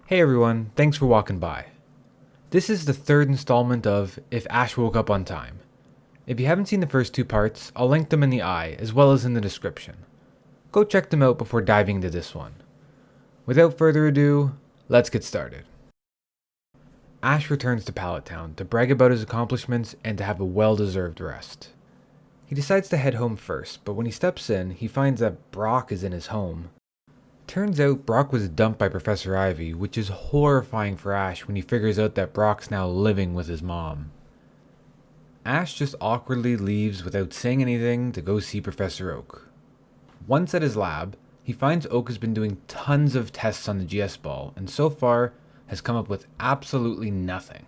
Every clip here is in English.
Hey everyone, thanks for walking by. This is the third installment of If Ash Woke Up on Time. If you haven't seen the first two parts, I'll link them in the eye as well as in the description. Go check them out before diving into this one. Without further ado, let's get started. Ash returns to Pallet Town to brag about his accomplishments and to have a well-deserved rest. He decides to head home first, but when he steps in, he finds that Brock is in his home. Turns out Brock was dumped by Professor Ivy, which is horrifying for Ash when he figures out that Brock's now living with his mom. Ash just awkwardly leaves without saying anything to go see Professor Oak. Once at his lab, he finds Oak has been doing tons of tests on the GS ball and so far has come up with absolutely nothing.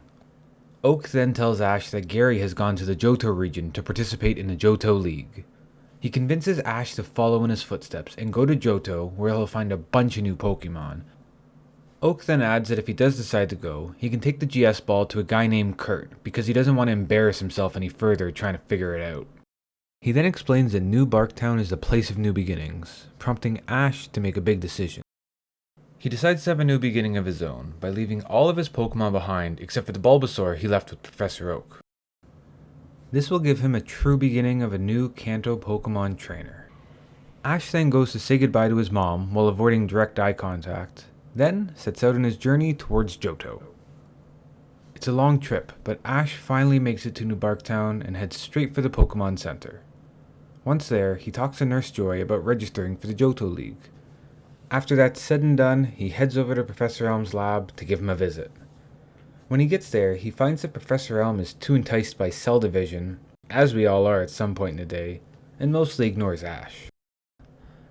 Oak then tells Ash that Gary has gone to the Johto region to participate in the Johto League. He convinces Ash to follow in his footsteps and go to Johto, where he'll find a bunch of new Pokemon. Oak then adds that if he does decide to go, he can take the GS ball to a guy named Kurt, because he doesn't want to embarrass himself any further trying to figure it out. He then explains that New Barktown is the place of new beginnings, prompting Ash to make a big decision. He decides to have a new beginning of his own, by leaving all of his Pokemon behind except for the Bulbasaur he left with Professor Oak. This will give him a true beginning of a new Kanto Pokemon trainer. Ash then goes to say goodbye to his mom while avoiding direct eye contact, then sets out on his journey towards Johto. It's a long trip, but Ash finally makes it to New Barktown and heads straight for the Pokemon Center. Once there, he talks to Nurse Joy about registering for the Johto League. After that's said and done, he heads over to Professor Elm's lab to give him a visit. When he gets there, he finds that Professor Elm is too enticed by cell division, as we all are at some point in the day, and mostly ignores Ash.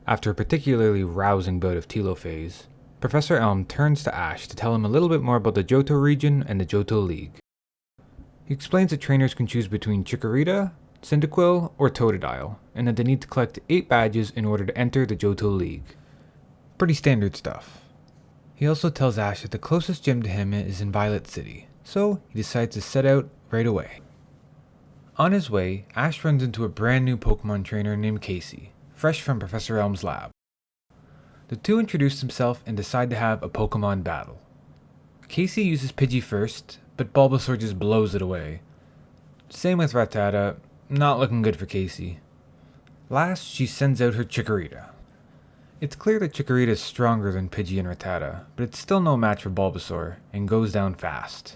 After a particularly rousing bout of telophase, Professor Elm turns to Ash to tell him a little bit more about the Johto region and the Johto League. He explains that trainers can choose between Chikorita, Cyndaquil, or Totodile, and that they need to collect 8 badges in order to enter the Johto League. Pretty standard stuff. He also tells Ash that the closest gym to him is in Violet City, so he decides to set out right away. On his way, Ash runs into a brand new Pokemon trainer named Casey, fresh from Professor Elm's lab. The two introduce themselves and decide to have a Pokemon battle. Casey uses Pidgey first, but Bulbasaur just blows it away. Same with Rattata, not looking good for Casey. Last, she sends out her Chikorita. It's clear that Chikorita is stronger than Pidgey and Rattata, but it's still no match for Bulbasaur, and goes down fast.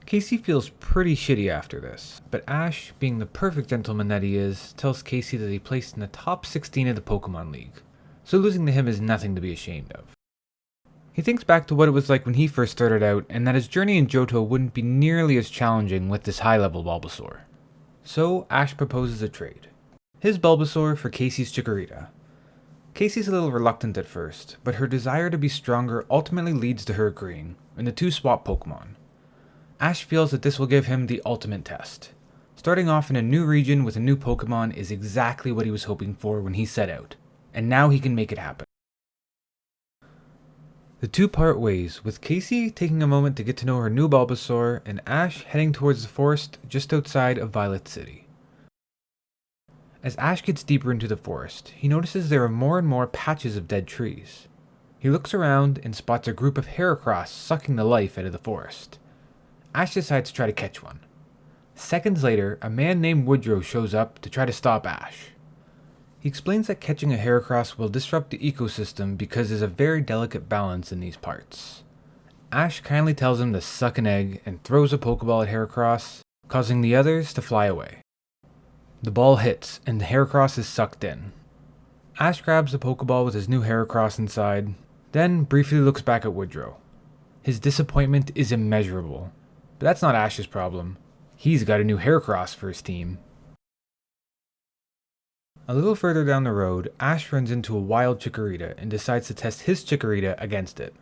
Casey feels pretty shitty after this, but Ash, being the perfect gentleman that he is, tells Casey that he placed in the top 16 of the Pokemon League, so losing to him is nothing to be ashamed of. He thinks back to what it was like when he first started out, and that his journey in Johto wouldn't be nearly as challenging with this high-level Bulbasaur. So Ash proposes a trade. His Bulbasaur for Casey's Chikorita. Casey's a little reluctant at first, but her desire to be stronger ultimately leads to her agreeing, and the two swap Pokemon. Ash feels that this will give him the ultimate test. Starting off in a new region with a new Pokemon is exactly what he was hoping for when he set out, and now he can make it happen. The two part ways, with Casey taking a moment to get to know her new Bulbasaur, and Ash heading towards the forest just outside of Violet City. As Ash gets deeper into the forest, he notices there are more and more patches of dead trees. He looks around and spots a group of Heracross sucking the life out of the forest. Ash decides to try to catch one. Seconds later, a man named Woodrow shows up to try to stop Ash. He explains that catching a Heracross will disrupt the ecosystem because there's a very delicate balance in these parts. Ash kindly tells him to suck an egg and throws a Pokeball at Heracross, causing the others to fly away. The ball hits, and the Heracross is sucked in. Ash grabs the Pokeball with his new Heracross inside, then briefly looks back at Woodrow. His disappointment is immeasurable, but that's not Ash's problem. He's got a new Heracross for his team. A little further down the road, Ash runs into a wild Chikorita and decides to test his Chikorita against it.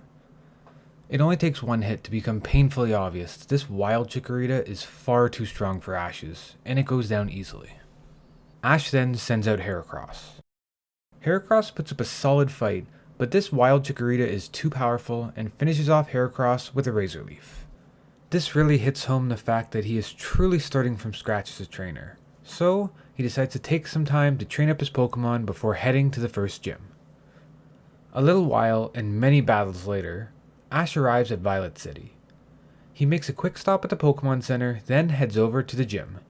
It only takes one hit to become painfully obvious that this wild Chikorita is far too strong for Ash's, and it goes down easily. Ash then sends out Heracross. Heracross puts up a solid fight, but this wild Chikorita is too powerful and finishes off Heracross with a Razor Leaf. This really hits home the fact that he is truly starting from scratch as a trainer, so he decides to take some time to train up his Pokemon before heading to the first gym. A little while and many battles later, Ash arrives at Violet City. He makes a quick stop at the Pokemon Center, then heads over to the gym.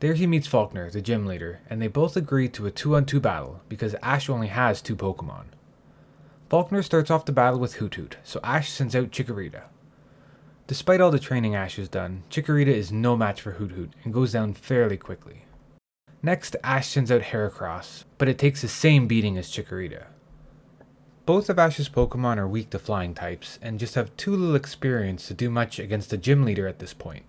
There he meets Faulkner, the gym leader, and they both agree to a 2-on-2 battle because Ash only has 2 Pokemon. Faulkner starts off the battle with Hoot, so Ash sends out Chikorita. Despite all the training Ash has done, Chikorita is no match for Hoot and goes down fairly quickly. Next, Ash sends out Heracross, but it takes the same beating as Chikorita. Both of Ash's Pokemon are weak to flying types and just have too little experience to do much against the gym leader at this point.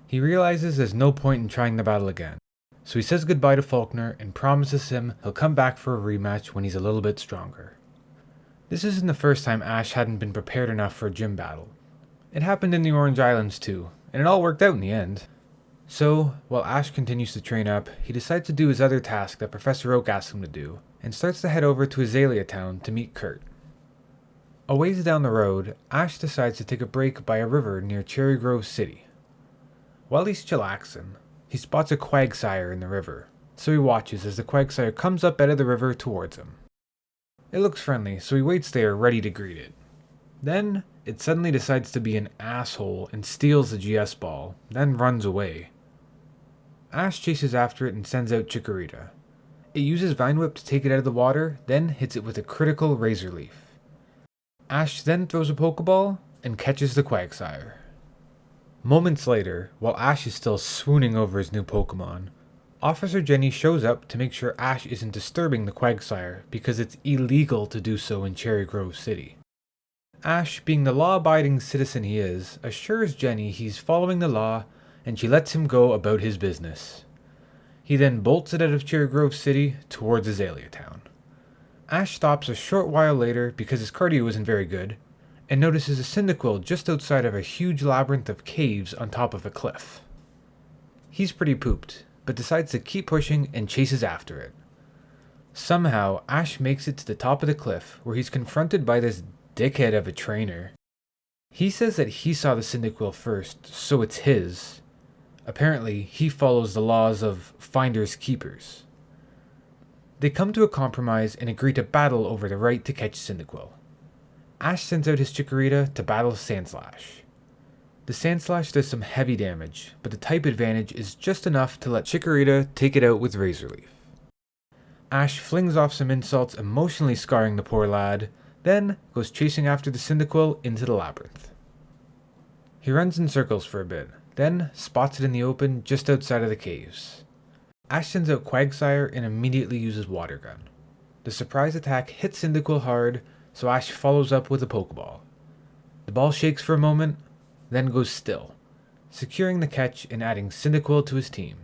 He realizes there's no point in trying the battle again, so he says goodbye to Faulkner and promises him he'll come back for a rematch when he's a little bit stronger. This isn't the first time Ash hadn't been prepared enough for a gym battle. It happened in the Orange Islands too, and it all worked out in the end. So, while Ash continues to train up, he decides to do his other task that Professor Oak asks him to do, and starts to head over to Azalea Town to meet Kurt. A ways down the road, Ash decides to take a break by a river near Cherry Grove City. While he's chillaxing, he spots a Quagsire in the river, so he watches as the Quagsire comes up out of the river towards him. It looks friendly, so he waits there ready to greet it. Then, it suddenly decides to be an asshole and steals the GS ball, then runs away. Ash chases after it and sends out Chikorita. It uses Vine Whip to take it out of the water, then hits it with a critical Razor Leaf. Ash then throws a Pokeball and catches the Quagsire. Moments later, while Ash is still swooning over his new Pokemon, Officer Jenny shows up to make sure Ash isn't disturbing the Quagsire because it's illegal to do so in Cherry Grove City. Ash, being the law-abiding citizen he is, assures Jenny he's following the law and she lets him go about his business. He then bolts it out of Cherry Grove City towards Azalea Town. Ash stops a short while later because his cardio isn't very good, and notices a Cyndaquil just outside of a huge labyrinth of caves on top of a cliff. He's pretty pooped, but decides to keep pushing and chases after it. Somehow, Ash makes it to the top of the cliff where he's confronted by this dickhead of a trainer. He says that he saw the Cyndaquil first, so it's his. Apparently, he follows the laws of finders keepers. They come to a compromise and agree to battle over the right to catch Cyndaquil. Ash sends out his Chikorita to battle Sandslash. The Sandslash does some heavy damage, but the type advantage is just enough to let Chikorita take it out with Razor Leaf. Ash flings off some insults, emotionally scarring the poor lad, then goes chasing after the Cyndaquil into the labyrinth. He runs in circles for a bit, then spots it in the open just outside of the caves. Ash sends out Quagsire and immediately uses Water Gun. The surprise attack hits Cyndaquil hard, so Ash follows up with a Pokeball. The ball shakes for a moment, then goes still, securing the catch and adding Cyndaquil to his team.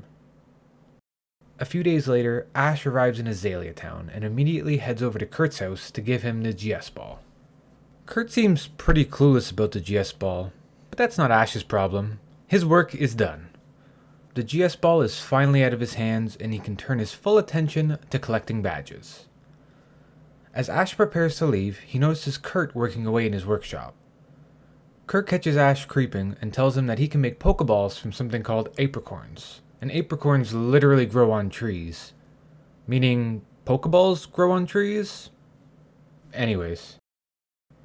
A few days later, Ash arrives in Azalea Town and immediately heads over to Kurt's house to give him the GS ball. Kurt seems pretty clueless about the GS ball, but that's not Ash's problem. His work is done. The GS ball is finally out of his hands and he can turn his full attention to collecting badges. As Ash prepares to leave, he notices Kurt working away in his workshop. Kurt catches Ash creeping and tells him that he can make Pokeballs from something called apricorns. And apricorns literally grow on trees. Meaning, Pokeballs grow on trees? Anyways.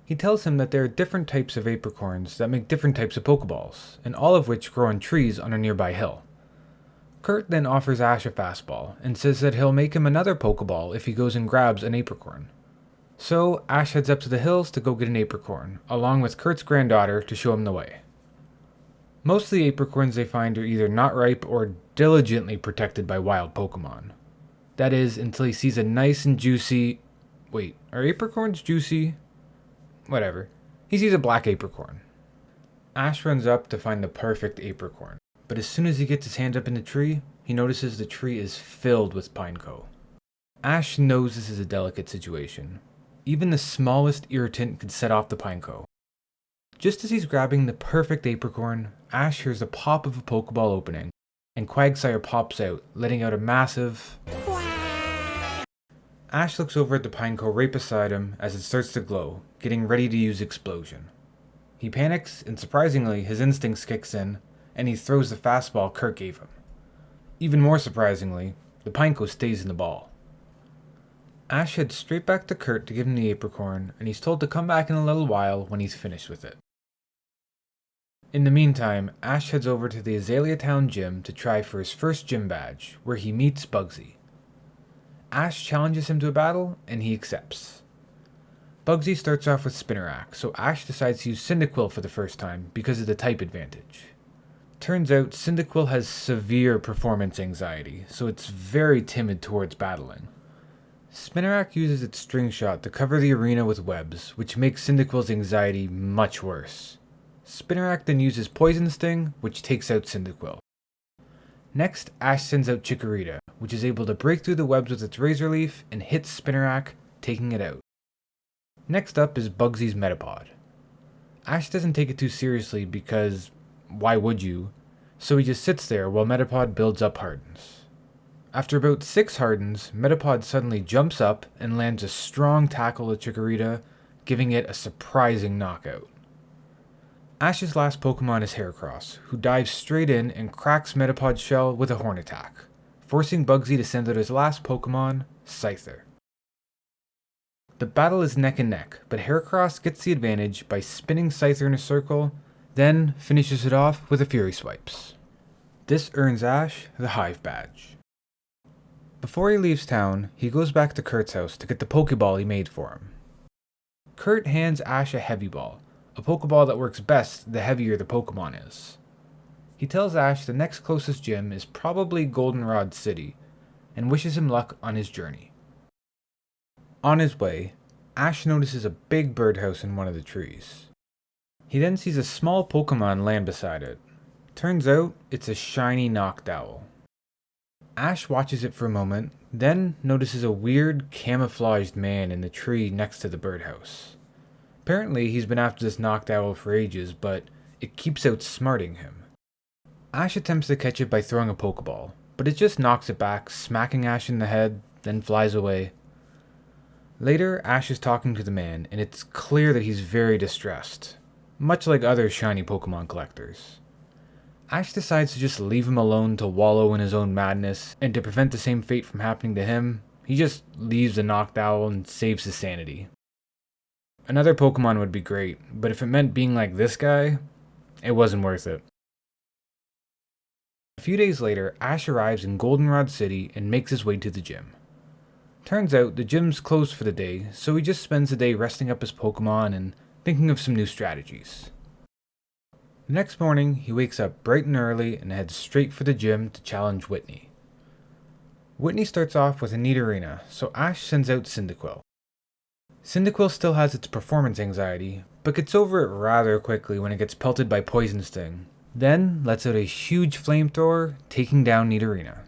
He tells him that there are different types of apricorns that make different types of Pokeballs, and all of which grow on trees on a nearby hill. Kurt then offers Ash a fastball, and says that he'll make him another Pokeball if he goes and grabs an apricorn. So, Ash heads up to the hills to go get an apricorn, along with Kurt's granddaughter to show him the way. Most of the apricorns they find are either not ripe or diligently protected by wild Pokemon. That is, until he sees a nice and juicy... Wait, are apricorns juicy? Whatever. He sees a black apricorn. Ash runs up to find the perfect apricorn, but as soon as he gets his hand up in the tree, he notices the tree is filled with pineco. Ash knows this is a delicate situation. Even the smallest irritant could set off the pineco. Just as he's grabbing the perfect apricorn, Ash hears the pop of a Pokeball opening, and Quagsire pops out, letting out a massive... Ash looks over at the pineco right beside him as it starts to glow, getting ready to use Explosion. He panics, and surprisingly, his instincts kicks in, and he throws the fastball Kurt gave him. Even more surprisingly, the pineco stays in the ball. Ash heads straight back to Kurt to give him the apricorn, and he's told to come back in a little while when he's finished with it. In the meantime, Ash heads over to the Azalea Town gym to try for his first gym badge, where he meets Bugsy. Ash challenges him to a battle, and he accepts. Bugsy starts off with Spinnerack, so Ash decides to use Cyndaquil for the first time because of the type advantage. Turns out Cyndaquil has severe performance anxiety, so it's very timid towards battling. Spinnerack uses its string shot to cover the arena with webs, which makes Cyndaquil's anxiety much worse. Spinnerack then uses Poison Sting, which takes out Cyndaquil. Next, Ash sends out Chikorita, which is able to break through the webs with its Razor Leaf and hits Spinnerack, taking it out. Next up is Bugsy's Metapod. Ash doesn't take it too seriously because, why would you? So he just sits there while Metapod builds up hardens. After about 6 hardens, Metapod suddenly jumps up and lands a strong tackle at Chikorita, giving it a surprising knockout. Ash's last Pokemon is Heracross, who dives straight in and cracks Metapod's shell with a horn attack, forcing Bugsy to send out his last Pokemon, Scyther. The battle is neck and neck, but Heracross gets the advantage by spinning Scyther in a circle, then finishes it off with a Fury Swipes. This earns Ash the Hive Badge. Before he leaves town, he goes back to Kurt's house to get the Pokeball he made for him. Kurt hands Ash a Heavy Ball, a Pokeball that works best the heavier the Pokemon is. He tells Ash the next closest gym is probably Goldenrod City, and wishes him luck on his journey. On his way, Ash notices a big birdhouse in one of the trees. He then sees a small Pokemon land beside it. Turns out, it's a shiny Noctowl. Ash watches it for a moment, then notices a weird, camouflaged man in the tree next to the birdhouse. Apparently, he's been after this Noctowl for ages, but it keeps outsmarting him. Ash attempts to catch it by throwing a Pokeball, but it just knocks it back, smacking Ash in the head, then flies away. Later, Ash is talking to the man, and it's clear that he's very distressed, much like other shiny Pokemon collectors. Ash decides to just leave him alone to wallow in his own madness, and to prevent the same fate from happening to him, he just leaves the Noctowl and saves his sanity. Another Pokemon would be great, but if it meant being like this guy, it wasn't worth it. A few days later, Ash arrives in Goldenrod City and makes his way to the gym. Turns out the gym's closed for the day, so he just spends the day resting up his Pokemon and thinking of some new strategies. The next morning, he wakes up bright and early and heads straight for the gym to challenge Whitney. Whitney starts off with a Nidorina, so Ash sends out Cyndaquil. Cyndaquil still has its performance anxiety, but gets over it rather quickly when it gets pelted by Poison Sting, then lets out a huge flamethrower, taking down Nidorina.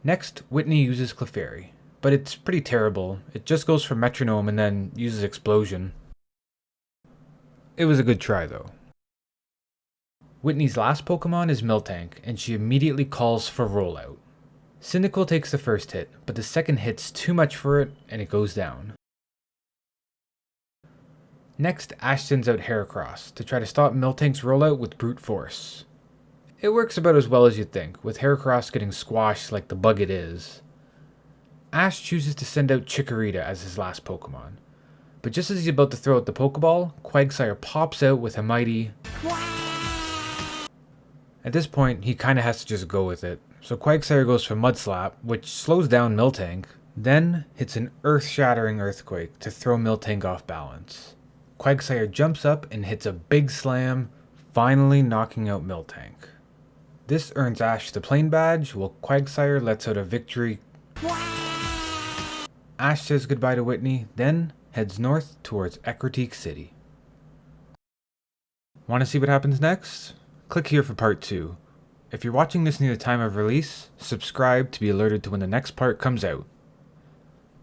Next, Whitney uses Clefairy, but it's pretty terrible. It just goes for Metronome and then uses Explosion. It was a good try though. Whitney's last Pokemon is Miltank, and she immediately calls for Rollout. Cyndaquil takes the first hit, but the second hit's too much for it, and it goes down. Next, Ash sends out Heracross to try to stop Miltank's Rollout with Brute Force. It works about as well as you'd think, with Heracross getting squashed like the bug it is. Ash chooses to send out Chikorita as his last Pokemon, but just as he's about to throw out the Pokeball, Quagsire pops out with a mighty... At this point, he kinda has to just go with it, so Quagsire goes for Mud Slap, which slows down Miltank, then hits an earth-shattering Earthquake to throw Miltank off balance. Quagsire jumps up and hits a big slam, finally knocking out Miltank. This earns Ash the Plain Badge, while Quagsire lets out a victory. Ash says goodbye to Whitney, then heads north towards Ecruteak City. Want to see what happens next? Click here for part 2. If you're watching this near the time of release, subscribe to be alerted to when the next part comes out.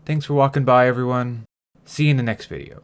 Thanks for walking by, everyone. See you in the next video.